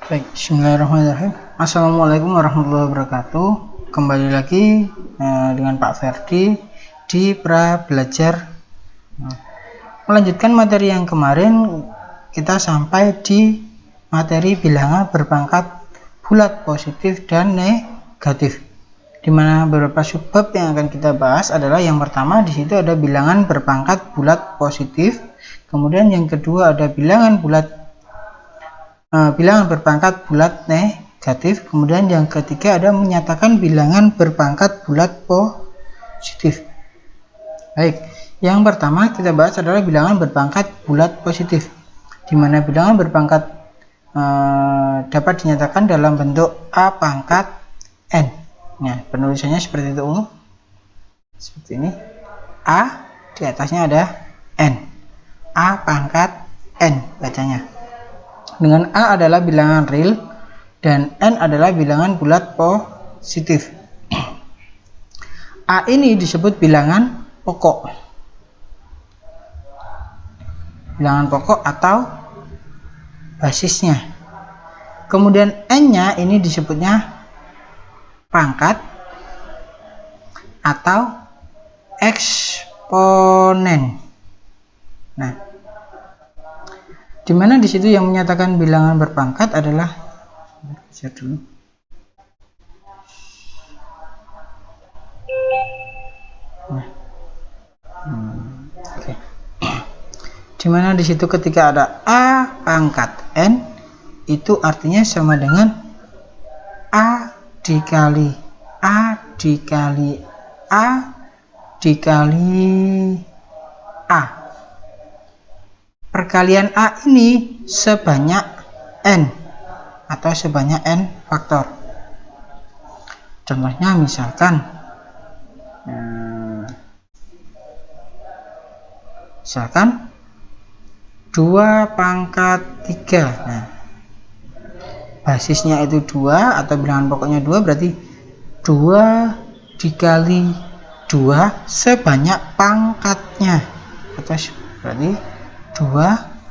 Baik, bismillahirrahmanirrahim. Assalamualaikum warahmatullahi wabarakatuh. Kembali lagi dengan Pak Ferdi di Pra Belajar. Melanjutkan materi yang kemarin, kita sampai di materi bilangan berpangkat bulat positif dan negatif. Di mana beberapa subbab yang akan kita bahas adalah yang pertama di situ ada bilangan berpangkat bulat positif, kemudian yang kedua ada bilangan berpangkat bulat negatif, kemudian yang ketiga ada menyatakan bilangan berpangkat bulat positif. Baik, yang pertama kita bahas adalah bilangan berpangkat bulat positif, di mana bilangan berpangkat dapat dinyatakan dalam bentuk A pangkat N. Nah, penulisannya seperti itu, seperti ini. A, di atasnya ada N. A pangkat N bacanya. Dengan A adalah bilangan real dan N adalah bilangan bulat positif. A ini disebut bilangan pokok. Bilangan pokok atau basisnya. Kemudian N-nya ini disebutnya pangkat atau eksponen. Nah, dimana di situ yang menyatakan bilangan berpangkat adalah dimana di situ ketika ada A pangkat N itu artinya sama dengan A dikali A dikali A dikali A. Perkalian A ini sebanyak N atau sebanyak N faktor. Contohnya misalkan 2 pangkat 3. Nah, basisnya itu 2 atau bilangan pokoknya 2, berarti 2 dikali 2 sebanyak pangkatnya, atau berarti 2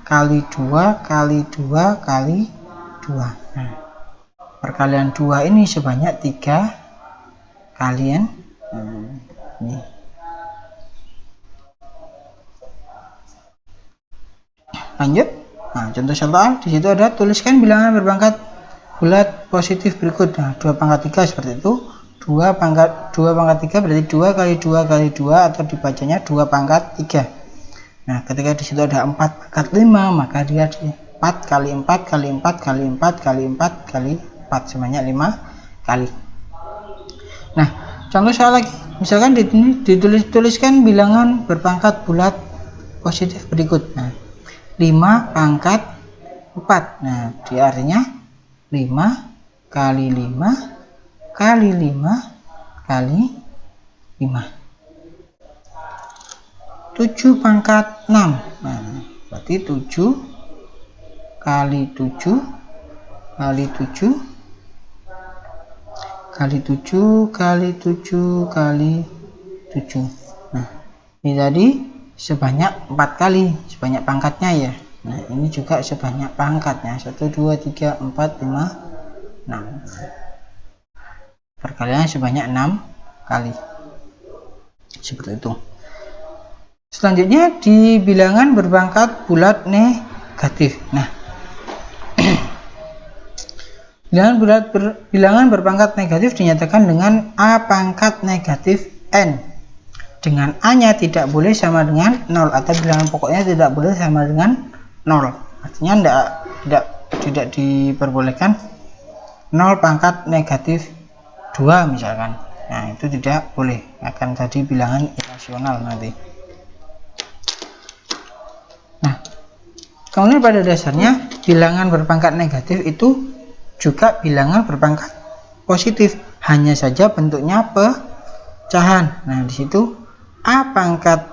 kali 2 kali 2 kali 2. Nah, perkalian 2 ini sebanyak 3 kalian. Ini. Lanjut. Nah, contoh soal di situ ada tuliskan bilangan berpangkat bulat positif berikut. Nah, 2 pangkat 3 seperti itu. 2 pangkat 3 berarti 2 kali 2 kali 2 atau dibacanya 2 pangkat 3. Nah, ketika di situ ada 4 pangkat 5, maka dia 4 kali 4 kali 4 kali 4 kali 4 kali 4 sebanyak 5 kali. Nah, contoh soal lagi. Misalkan di sini dituliskan bilangan berpangkat bulat positif berikut. Nah, 5 pangkat 4. Nah, di artinya 5 kali 5 kali 5 kali 5. 7 pangkat 6. Nah, berarti 7 kali 7 kali 7 kali 7 kali 7 kali 7. Nah, ini tadi sebanyak 4 kali, sebanyak pangkatnya ya. Nah, ini juga sebanyak pangkatnya, 1 2 3 4 5 6. Perkaliannya sebanyak 6 kali. Seperti itu. Selanjutnya di bilangan berpangkat bulat negatif. Nah, bilangan berpangkat negatif dinyatakan dengan A pangkat negatif N. Dengan A-nya tidak boleh sama dengan 0 atau bilangan pokoknya tidak boleh sama dengan 0. Artinya tidak diperbolehkan 0 pangkat negatif 2 misalkan. Nah, itu tidak boleh, akan jadi bilangan irasional nanti. Nah, kemudian pada dasarnya bilangan berpangkat negatif itu juga bilangan berpangkat positif, hanya saja bentuknya pecahan. Nah, di situ A pangkat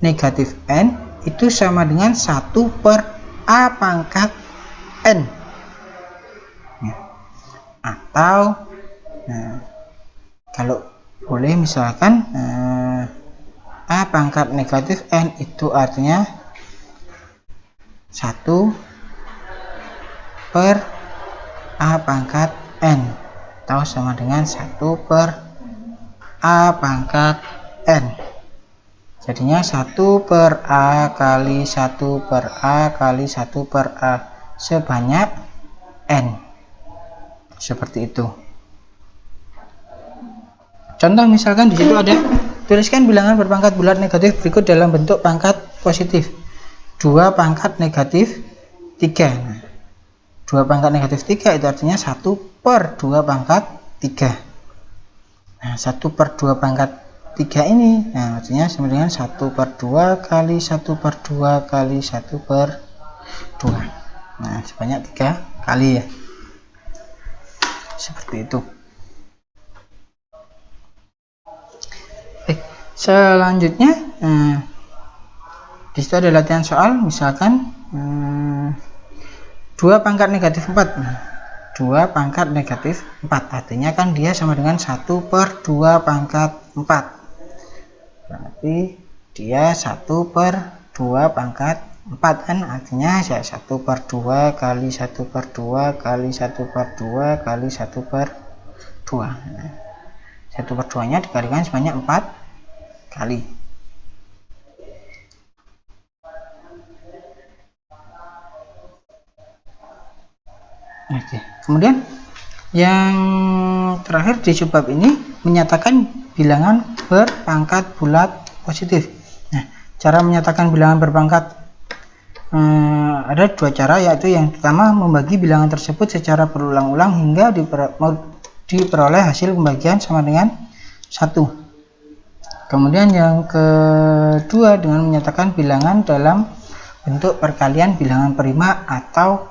negatif N itu sama dengan 1 per A pangkat N. Atau kalau boleh misalkan A pangkat negatif N itu artinya 1 per A pangkat N, atau sama dengan 1 per A pangkat N. Jadinya 1 per A kali 1 per A kali 1 per A sebanyak N. Seperti itu. Contoh misalkan di situ ada, tuliskan bilangan berpangkat bulat negatif berikut dalam bentuk pangkat positif. 2 pangkat negatif 3. Nah, 2 pangkat negatif 3 itu artinya 1 per 2 pangkat 3. Nah, 1 per 2 pangkat 3 ini, nah, artinya sama dengan 1 per 2 kali 1 per 2 kali 1 per 2. Nah, sebanyak 3 kali ya. Seperti itu. Selanjutnya, di situ ada latihan soal, misalkan 2 pangkat negatif 4. 2 pangkat negatif 4 artinya kan dia sama dengan 1 per 2 pangkat 4. Berarti dia 1 per 2 pangkat 4 kan, artinya 1 per 2 kali 1 per 2 kali 1 per 2 kali 1 per 2. Nah, 1 per 2 nya dikalikan sebanyak 4 kali. Oke. Kemudian yang terakhir di subbab ini menyatakan bilangan berpangkat bulat positif. Nah, cara menyatakan bilangan berpangkat ada 2 cara, yaitu yang pertama membagi bilangan tersebut secara berulang-ulang hingga diperoleh hasil pembagian sama dengan 1. Kemudian yang kedua dengan menyatakan bilangan dalam bentuk perkalian bilangan prima atau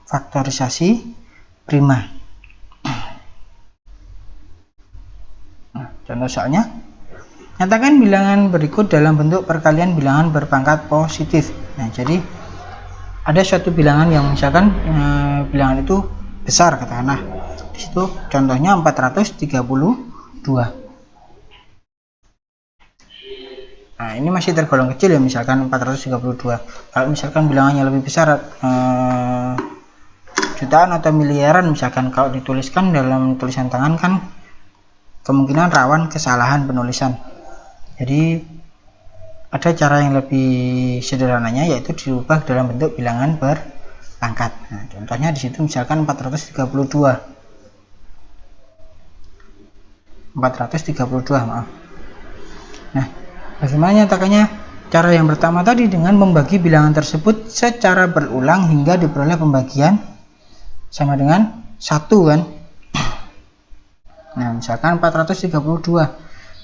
faktorisasi prima. Nah, contoh soalnya, nyatakan bilangan berikut dalam bentuk perkalian bilangan berpangkat positif. Nah, jadi ada suatu bilangan yang misalkan bilangan itu besar, katakanlah di situ contohnya 432. Nah, ini masih tergolong kecil ya, misalkan 432. Kalau misalkan bilangannya lebih besar, jutaan atau miliaran misalkan, kalau dituliskan dalam tulisan tangan kan kemungkinan rawan kesalahan penulisan. Jadi ada cara yang lebih sederhananya, yaitu diubah dalam bentuk bilangan berpangkat. Nah, contohnya di situ misalkan 432. 432, maaf. Nah, bagaimana nyatakannya? Cara yang pertama tadi dengan membagi bilangan tersebut secara berulang hingga diperoleh pembagian sama dengan 1 kan. Nah, misalkan 432.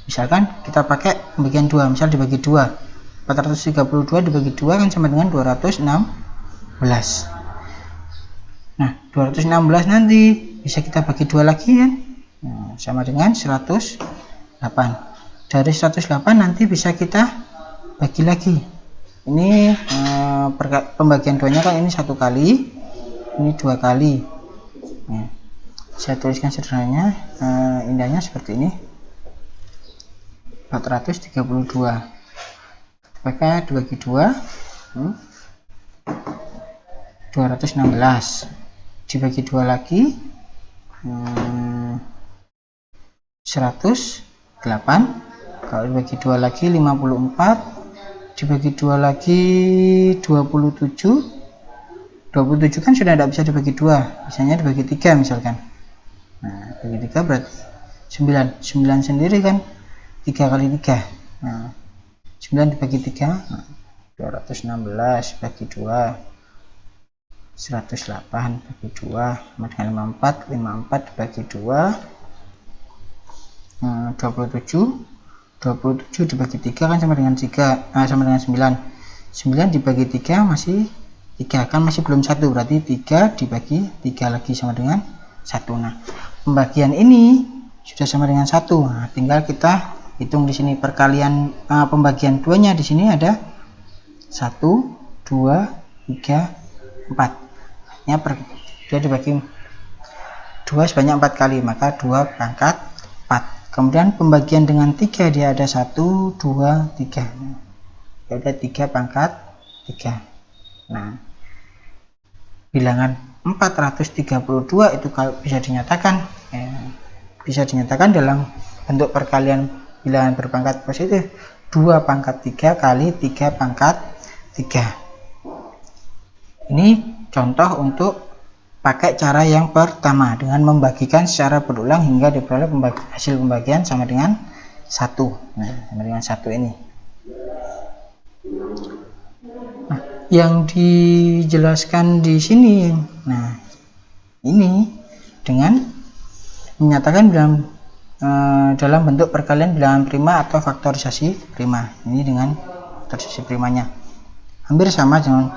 Misalkan kita pakai pembagian 2, misal dibagi 2. 432 dibagi 2 kan sama dengan 216. Nah, 216 nanti bisa kita bagi 2 lagi kan. Nah, sama dengan 108. Dari 108 nanti bisa kita bagi lagi. Ini pembagian 2 nya kan ini 1 kali, ini 2 kali. Nah, saya tuliskan sederhananya, indahnya seperti ini. 432 pakai dibagi 2, 216 dibagi 2 lagi, 108. Kalau dibagi 2 lagi 54, dibagi 2 lagi 27. 27 kan sudah tidak bisa dibagi 2, misalnya dibagi 3 misalkan. Nah, bagi 3 berarti 9 sendiri kan, 3 kali 3. Nah, 9 dibagi 3, 216 bagi 2, 108 bagi 2 sama dengan 54 dibagi 2, 27 dibagi 3 kan sama dengan 9. 9 dibagi 3 masih 3 kan, masih belum 1, berarti 3 dibagi 3 lagi sama dengan 1. Nah, pembagian ini sudah sama dengan 1. Nah, tinggal kita hitung di sini perkalian pembagian 2 nya. Di sini ada 1, 2, 3, 4. Artinya dia dibagi 2 sebanyak 4 kali, maka 2 pangkat 4. Kemudian pembagian dengan 3 dia ada 1, 2, 3. Ada 3 pangkat 3. Nah, bilangan 432 itu kalau bisa dinyatakan dalam bentuk perkalian bilangan berpangkat positif 2 pangkat 3 kali 3 pangkat 3. Ini contoh untuk pakai cara yang pertama dengan membagikan secara berulang hingga diperoleh hasil pembagian sama dengan 1. Nah, sama dengan 1 ini. Nah, yang dijelaskan di sini, nah ini dengan menyatakan dalam bentuk perkalian bilangan prima atau faktorisasi prima. Ini dengan faktorisasi primanya hampir sama dengan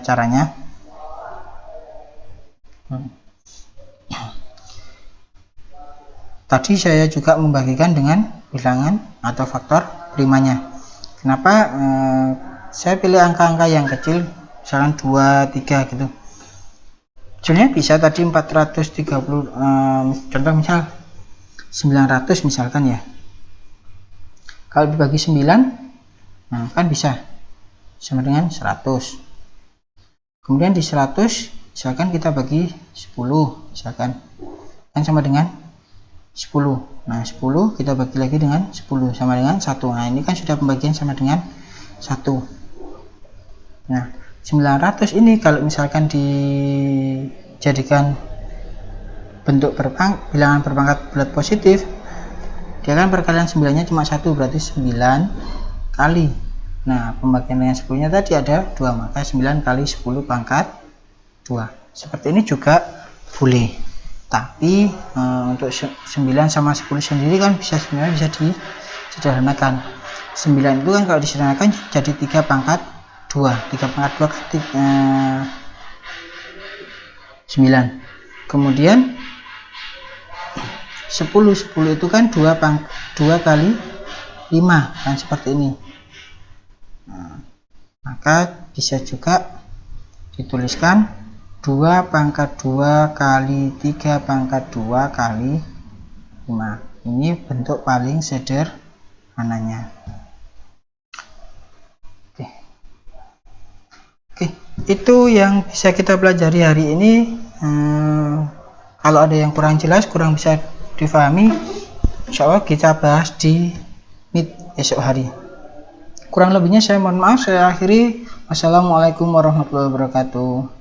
caranya. Tadi saya juga membagikan dengan bilangan atau faktor primanya. Kenapa saya pilih angka-angka yang kecil, misalkan 2, 3 gitu. Sebenarnya bisa tadi 430, contoh misal 900 misalkan ya. Kalau dibagi 9, nah kan bisa sama dengan 100. Kemudian di 100 misalkan kita bagi 10 misalkan kan sama dengan 10. Nah 10 kita bagi lagi dengan 10 sama dengan 1. Nah ini kan sudah pembagian sama dengan 1. Nah 900 ini kalau misalkan dijadikan bentuk bilangan berpangkat bulat positif, dia kan perkalian 9 nya cuma 1, berarti 9 kali. Nah pembagian dengan 10 nya tadi ada 2, maka 9 kali 10 pangkat 2. Seperti ini juga boleh, tapi untuk 9 sama 10 sendiri kan sebenarnya bisa disederhanakan. 9 itu kan kalau disederhanakan jadi 3 pangkat 2. 3 pangkat 2 kan 9. Kemudian 10 itu kan 2 kali 5 kan seperti ini. Nah, maka bisa juga dituliskan 2 pangkat 2 kali 3 pangkat 2 kali 5. Ini bentuk paling sederhananya. Oke, itu yang bisa kita pelajari hari ini. Kalau ada yang kurang jelas, kurang bisa difahami, insya Allah kita bahas di Meet esok hari. Kurang lebihnya saya mohon maaf, saya akhiri. Wassalamualaikum warahmatullahi wabarakatuh.